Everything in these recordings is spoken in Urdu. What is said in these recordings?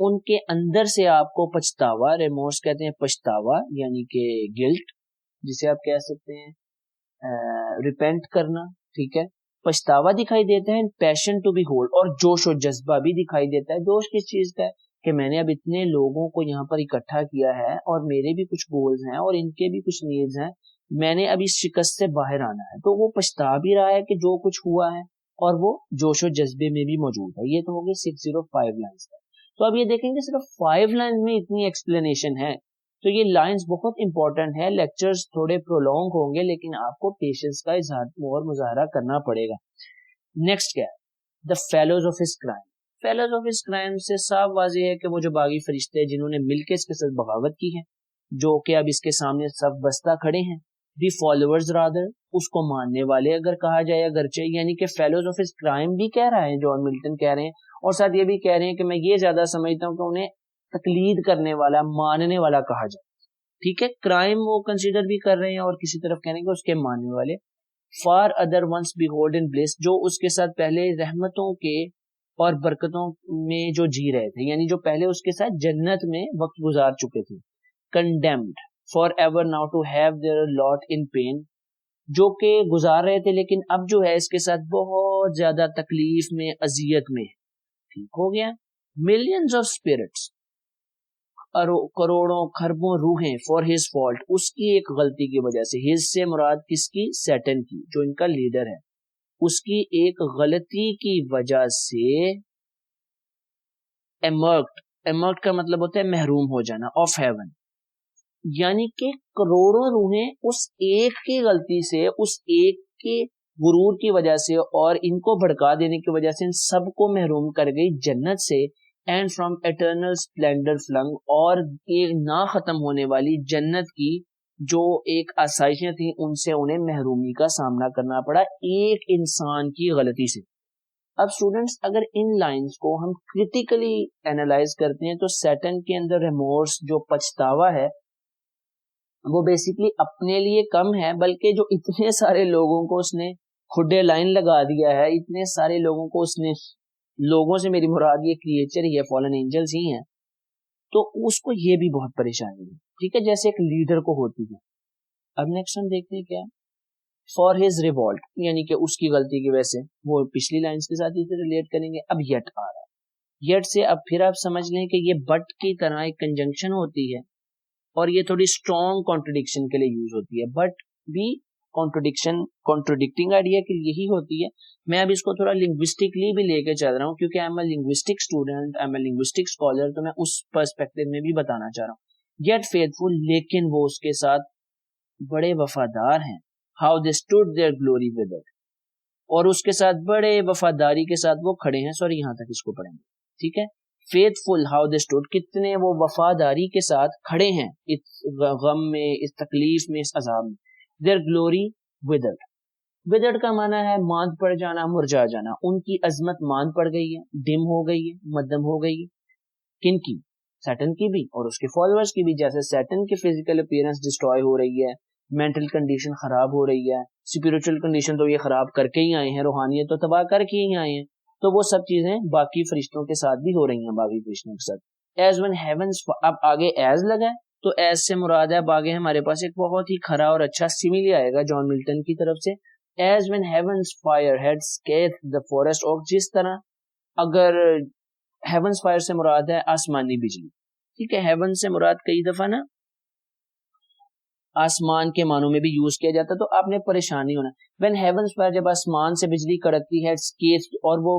ان کے اندر سے آپ کو پچھتاوا، ریمورس کہتے ہیں پچھتاوا یعنی کہ گلٹ، جسے آپ کہہ سکتے ہیں ریپینٹ کرنا، ٹھیک ہے، پچھتاوا دکھائی دیتا ہے، پیشن ٹو بی ہولڈ، اور جوش و جذبہ بھی دکھائی دیتا ہے۔ جوش کس چیز کا ہے کہ میں نے اب اتنے لوگوں کو یہاں پر اکٹھا کیا ہے اور میرے بھی کچھ گولز ہیں اور ان کے بھی کچھ نیڈز ہیں، میں نے اب اس شکست سے باہر آنا ہے، تو وہ پچھتا بھی رہا ہے کہ جو کچھ ہوا ہے اور وہ جوش و جذبے میں بھی موجود ہے۔ یہ تو ہوگی 605 لائنز کا۔ تو اب یہ دیکھیں گے صرف 5 لائنز میں اتنی ایکسپلینیشن ہے، تو یہ لائنز بہت امپورٹنٹ ہے، لیکچرز تھوڑے پرولونگ ہوں گے لیکن آپ کو پیشنس کا اظہار اور مظاہرہ کرنا پڑے گا۔ نیکسٹ کیا ہے؟ The fellows of his crime. Fellows of his crime سے صاف واضح ہے کہ وہ جو باغی فرشتے جنہوں نے مل کے اس کے ساتھ بغاوت کی ہے، جو کہ اب اس کے سامنے سب بستہ کھڑے ہیں، دی فالوورز رادر، اس کو ماننے والے اگر کہا جائے اگرچہ، یعنی کہ فیلوز آف ہز کرائم بھی کہہ رہا ہے جان ملٹن کہہ رہے ہیں، اور ساتھ یہ بھی کہہ رہے ہیں کہ میں یہ زیادہ سمجھتا ہوں کہ انہیں تقلید کرنے والا، ماننے والا کہا جائے، ٹھیک ہے، کرائم وہ کنسیڈر بھی کر رہے ہیں اور کسی طرف کہنے کہ اس کے ماننے والے۔ For other once behold in bliss, جو اس کے ساتھ پہلے رحمتوں کے اور برکتوں میں جو جی رہے تھے، یعنی جو پہلے اس کے ساتھ جنت میں وقت گزار چکے تھے۔ Condemned for ever now to have their lot in pain, جو کہ گزار رہے تھے لیکن اب جو ہے اس کے ساتھ بہت زیادہ تکلیف میں، اذیت میں، ٹھیک ہو گیا۔ ملینز آف اسپرٹس، کروڑوں خربوں روحیں، فار ہز فالٹ، اس کی ایک غلطی کی وجہ سے، ہز سے مراد کس کی؟ سیٹن کی، جو ان کا لیڈر ہے، اس کی ایک غلطی کی وجہ سے ایمرکڈ کا مطلب ہوتا ہے محروم ہو جانا، آف ہیون، یعنی کہ کروڑوں روحیں اس ایک کی غلطی سے، اس ایک کے غرور کی وجہ سے اور ان کو بھڑکا دینے کی وجہ سے ان سب کو محروم کر گئی جنت سے، and from eternal Splendor filling, اور ایک نہ ختم ہونے والی جنت کی جو ایک آسائشیں تھیں ان سے انہیں محرومی کا سامنا کرنا پڑا ایک انسان کی غلطی سے۔ اب اسٹوڈنٹس اگر ان لائنز کو ہم کریٹیکلی اینالائز کرتے ہیں تو سیٹن کے اندر ریمورس، جو پچھتاوا ہے، وہ بیسیکلی اپنے لیے کم ہے، بلکہ جو اتنے سارے لوگوں کو اس نے کھڈے لائن لگا دیا ہے، اتنے سارے لوگوں کو اس نے، لوگوں سے میری مراد یہ کریچر ہی ہے، فالن اینجلز ہی ہیں، تو اس کو یہ بھی بہت پریشانی ہے، ٹھیک ہے، جیسے ایک لیڈر کو ہوتی ہے۔ اب نیکسٹ ہم دیکھتے ہیں کیا، فار ہز ریوالٹ، یعنی کہ اس کی غلطی کی وجہ سے، وہ پچھلی لائنز کے ساتھ اسے ریلیٹ کریں گے۔ اب یٹ آ رہا ہے، یٹ سے اب پھر آپ سمجھ لیں کہ یہ بٹ کی طرح ایک کنجنکشن ہوتی ہے اور یہ تھوڑی اسٹرانگ کانٹرڈکشن کے لیے یوز ہوتی ہے، بٹ بھی کانٹرڈکٹنگ آئیڈیا کے لیے ہی ہوتی ہے۔ میں اب اس کو تھوڑا لنگوسٹکلی بھی لے کے چل رہا ہوں کیونکہ I am a linguistic student, I am a linguistic scholar, تو میں اس پرسپیکٹو میں بھی بتانا چاہ رہا ہوں۔ یٹ فیتھفل، لیکن وہ اس کے ساتھ بڑے وفادار ہیں، how they stood there glory with it, اور اس کے ساتھ بڑے وفاداری کے ساتھ وہ کھڑے ہیں۔ سوری یہاں تک اس کو پڑھیں گے، ٹھیک ہے، فیتھفل ہاؤ دے اسٹوڈ، کتنے وہ وفاداری کے ساتھ کھڑے ہیں اس غم میں، اس تکلیف میں، اس عذاب میں۔ دیئر گلوری ودرڈ، ودرڈ کا معنی ہے ماند پڑ جانا، مرجھا جانا، ان کی عظمت ماند پڑ گئی ہے، ڈم ہو گئی ہے، مدھم ہو گئی ہے۔ کن کی؟ سیٹن کی بھی اور اس کے فالوورز کی بھی۔ جیسے سیٹن کی فزیکل اپیرنس ڈسٹروائے ہو رہی ہے، مینٹل کنڈیشن خراب ہو رہی ہے، اسپرچل کنڈیشن تو یہ خراب کر کے ہی آئے ہیں، روحانیت تو تباہ کر کے ہی آئے ہیں، تو وہ سب چیزیں باقی فرشتوں کے ساتھ بھی ہو رہی ہیں، باقی فرشتوں کے ساتھ۔ ایز ون ہیونز، اب آگے ایز لگا ہے تو ایز سے مراد ہے، اب آگے ہمارے پاس ایک بہت ہی کھرا اور اچھا سیملی آئے گا جان ملٹن کی طرف سے۔ As when heaven's fire had scathed the forest oak، جس طرح اگر heaven's fire سے مراد ہے آسمانی بجلی، ٹھیک ہے، heaven سے مراد کئی دفعہ نا آسمان کے معنوں میں بھی یوز کیا جاتا، تو آپ نے پریشانی ہونا۔ when heaven's fire، جب آسمان سے بجلی کڑکتی ہے، scathed، اور وہ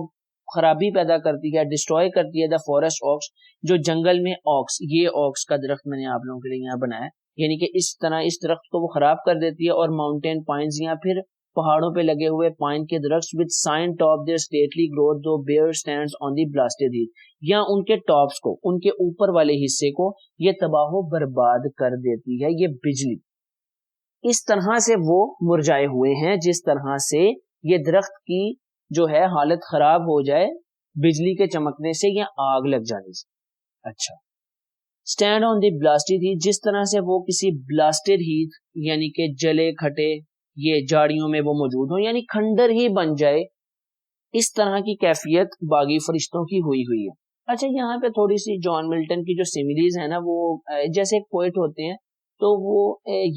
خرابی پیدا کرتی ہے، ڈسٹروائے کرتی ہے، the forest oaks، جو جنگل میں اوکس، یہ اوکس کا درخت میں نے آپ لوگوں کے لیے یہاں بنایا، یعنی کہ اس طرح اس درخت کو وہ خراب کر دیتی ہے، اور ماؤنٹین پائنز، یا پھر پہاڑوں پہ لگے ہوئے پائن کے درخت with sign top their stately growth though bare stands on the blasted heath، یا ان کے ٹاپس کو، ان کے اوپر والے حصے کو یہ تباہ و برباد کر دیتی ہے یہ بجلی۔ اس طرح سے وہ مرجائے ہوئے ہیں جس طرح سے یہ درخت کی جو ہے حالت خراب ہو جائے بجلی کے چمکنے سے یا آگ لگ جانے سے۔ اچھا، stand on the blasted heath، جس طرح سے وہ کسی blasted heath یعنی کہ جلے کھٹے یہ جاڑیوں میں وہ موجود ہوں، یعنی کھنڈر ہی بن جائے، اس طرح کی کیفیت باغی فرشتوں کی ہوئی ہے۔ اچھا یہاں پہ تھوڑی سی جان ملٹن کی جو سیملیز ہیں نا وہ جیسے ایک پوئٹ ہوتے ہیں تو وہ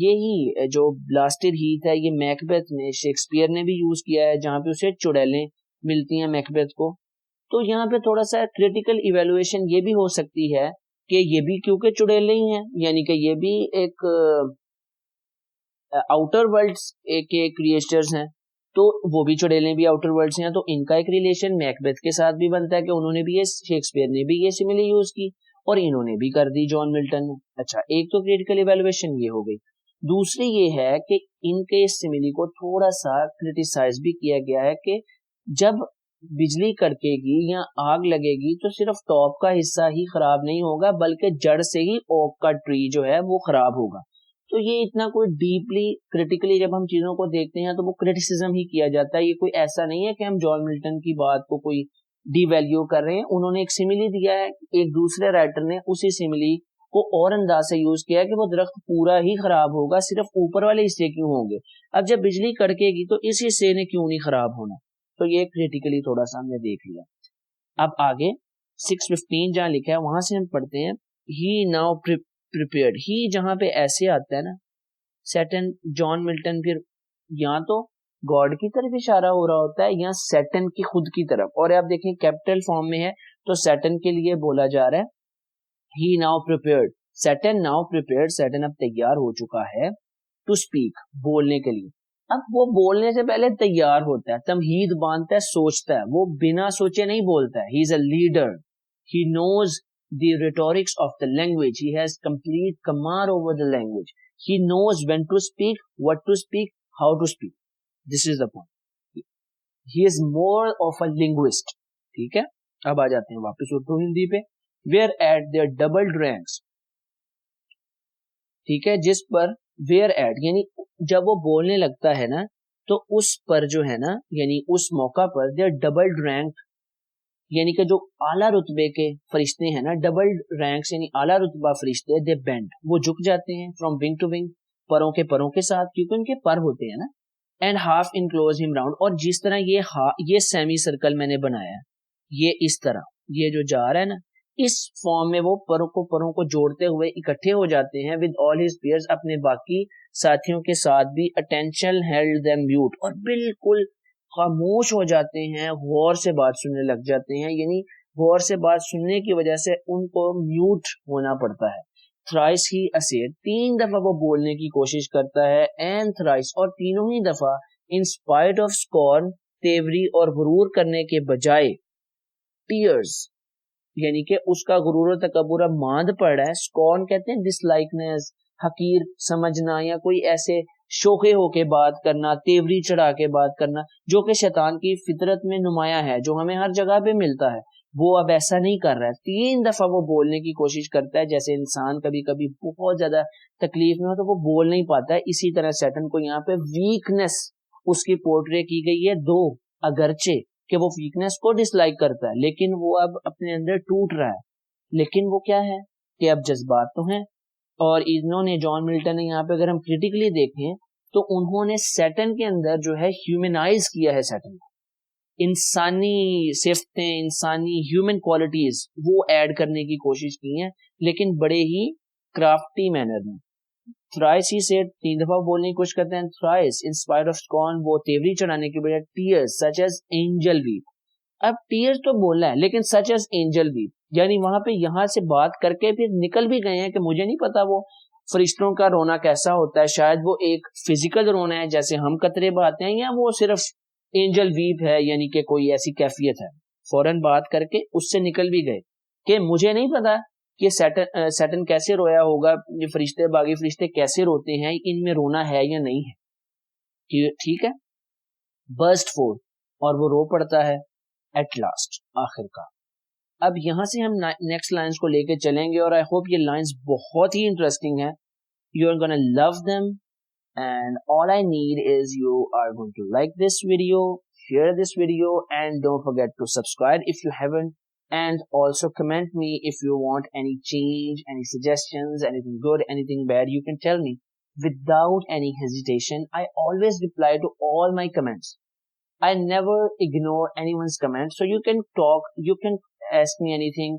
یہی جو بلاسٹر ہیتھ ہے یہ میکبیتھ نے شیکسپیئر نے بھی یوز کیا ہے جہاں پہ اسے چڑیلیں ملتی ہیں میکبیتھ کو. تو یہاں پہ تھوڑا سا کریٹیکل ایویلویشن یہ بھی ہو سکتی ہے کہ یہ بھی کیونکہ چڑیلے ہی ہیں یعنی کہ یہ بھی ایک آؤٹر ورلڈ کے کریٹرز ہیں تو وہ بھی چڑیلیں بھی آؤٹر ورلڈ ہیں تو ان کا ایک ریلیشن میکبیتھ کے ساتھ بھی بنتا ہے کہ انہوں نے بھی یہ شیکسپیئر نے بھی یہ سملی یوز کی اور انہوں نے بھی کر دی جان ملٹن نے. اچھا ایک تو کریٹیکل ایویلویشن یہ ہو گئی. دوسری یہ ہے کہ ان کے اس سملی کو تھوڑا سا کریٹیسائز بھی کیا گیا ہے کہ جب بجلی کڑکے گی یا آگ لگے گی تو صرف ٹاپ کا حصہ ہی خراب نہیں ہوگا بلکہ جڑ سے ہی اوک کا ٹری جو ہے وہ خراب ہوگا. تو یہ اتنا کوئی ڈیپلی کریٹیکلی جب ہم چیزوں کو دیکھتے ہیں تو وہ کریٹیسزم ہی کیا جاتا ہے. یہ کوئی ایسا نہیں ہے کہ ہم جان ملٹن کی بات کو کوئی ڈی ویلیو کر رہے ہیں. انہوں نے ایک سملی دیا ہے, ایک دوسرے رائٹر نے اسی سملی کو اور انداز سے یوز کیا کہ وہ درخت پورا ہی خراب ہوگا صرف اوپر والے حصے کیوں ہوں گے, اب جب بجلی کڑکے گی تو اس حصے نے کیوں نہیں خراب ہونا. تو یہ کریٹیکلی تھوڑا سا ہم نے دیکھ لیا. اب آگے 615 جہاں لکھا ہے وہاں سے ہم پڑھتے ہیں ہی ناؤ prepared. ہی جہاں پہ ایسے آتا ہے نا سیٹن جان ملٹن پھر یا تو گاڈ کی طرف اشارہ ہو رہا ہوتا ہے یا سیٹن کی خود کی طرف. اور آپ دیکھیں کیپٹل فارم میں ہے تو سیٹن کے لیے بولا جا رہا ہے he now prepared. Satan now prepared. Satan اب تیار ہو چکا ہے ٹو اسپیک بولنے کے لیے. اب وہ بولنے سے پہلے تیار ہوتا ہے, تمہید باندھتا ہے, سوچتا ہے, وہ بنا سوچے نہیں بولتا ہے. He is a leader. He knows the rhetorics of the language. He has complete command over the language. He knows when to speak, what to speak, how to speak. This is the point. He is more of a linguist. ٹھیک ہے, اب آ جاتے ہیں واپس اردو ہندی پہ. Where at their doubled ranks. ٹھیک ہے, جس پر where at یعنی جب وہ بولنے لگتا ہے نا تو اس پر جو ہے نا یعنی اس موقع پر their doubled rank یعنی کہ جو اعلیٰ رتبے کے فرشتے ہیں نا ڈبل رینکس یعنی اعلیٰ رتبہ فرشتے دے بینڈ وہ جھک جاتے ہیں فرام ونگ ٹو ونگ پروں کے ساتھ کیونکہ ان کے پر ہوتے ہیں نا. اینڈ ہاف انکلوز ہم راؤنڈ. اور جس طرح یہ سیمی سرکل میں نے بنایا ہے یہ اس طرح یہ جو جا رہا ہے نا اس فارم میں وہ پروں کو جوڑتے ہوئے اکٹھے ہو جاتے ہیں ود آل ہز پیئرز اپنے باقی ساتھیوں کے ساتھ بھی. اٹینشن ہیلڈ دیم میوٹ اور بالکل خاموش ہو جاتے ہیں, غور سے بات سننے لگ جاتے ہیں. یعنی غور سے بات سننے کی وجہ سے ان کو میوٹ ہونا پڑتا ہے. thrice he essayed. 3 دفعہ وہ بولنے کی کوشش کرتا ہے. and thrice اور تینوں ہی دفعہ in spite of scorn تیوری اور غرور کرنے کے بجائے tears یعنی کہ اس کا غرور و تکبر اب ماند پڑ رہا ہے. scorn کہتے ہیں ڈس لائکنس, حقیر سمجھنا یا کوئی ایسے شوخے ہو کے بات کرنا, تیوری چڑھا کے بات کرنا جو کہ شیطان کی فطرت میں نمایاں ہے جو ہمیں ہر جگہ پہ ملتا ہے. وہ اب ایسا نہیں کر رہا ہے. 3 دفعہ وہ بولنے کی کوشش کرتا ہے جیسے انسان کبھی کبھی بہت زیادہ تکلیف میں ہو تو وہ بول نہیں پاتا ہے. اسی طرح سیٹن کو یہاں پہ ویکنس اس کی پورٹری کی گئی ہے 2 اگرچہ کہ وہ ویکنس کو ڈس لائک کرتا ہے لیکن وہ اب اپنے اندر ٹوٹ رہا ہے. لیکن وہ کیا ہے کہ اب جذبات تو ہیں. اور انہوں نے جان ملٹن نے یہاں پہ اگر ہم کریٹیکلی دیکھیں تو انہوں نے سیٹن کے اندر جو ہے ہیومنائز کیا ہے سیٹن کو. انسانی صفتیں انسانی ہیومن کوالٹیز وہ ایڈ کرنے کی کوشش کی ہیں لیکن بڑے ہی کرافٹی مینر میں. thrice he said 3 دفعہ بولنے کی کوشش کرتے ہیں. thrice in spite of scorn وہ تیوری چڑھانے کی بجائے tears such as angel weep. اب tears تو بولا ہے لیکن such as angel weep یعنی وہاں پہ یہاں سے بات کر کے پھر نکل بھی گئے ہیں کہ مجھے نہیں پتا وہ فرشتوں کا رونا کیسا ہوتا ہے. شاید وہ ایک فزیکل رونا ہے جیسے ہم قطرے بہاتے ہیں یا وہ صرف اینجل ویپ ہے یعنی کہ کوئی ایسی کیفیت ہے. فوراً بات کر کے اس سے نکل بھی گئے کہ مجھے نہیں پتا کہ سیٹن کیسے رویا ہوگا, یہ فرشتے باغی فرشتے کیسے روتے ہیں, ان میں رونا ہے یا نہیں ہے. ٹھیک ہے, برسٹ فور اور وہ رو پڑتا ہے ایٹ لاسٹ آخر کا. اب یہاں سے ہم نیکسٹ لائنز کو لے کے چلیں گے اور آئی ہوپ یہ لائنز بہت ہی انٹرسٹنگ ہیں. You are gonna love them and all I need is you are going to like this video, share this video and don't forget to subscribe if you haven't, and also comment me if you want any change, any suggestions, anything good, anything bad, you can tell me without any hesitation. I always reply to all my comments. I never ignore anyone's comments, so you can talk, you can ask me anything.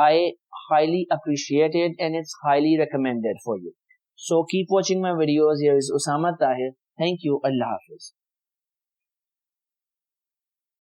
I highly appreciate it and it's highly recommended for you. So keep watching my videos. Here is Usama Tahir. Thank you. Allah Hafiz.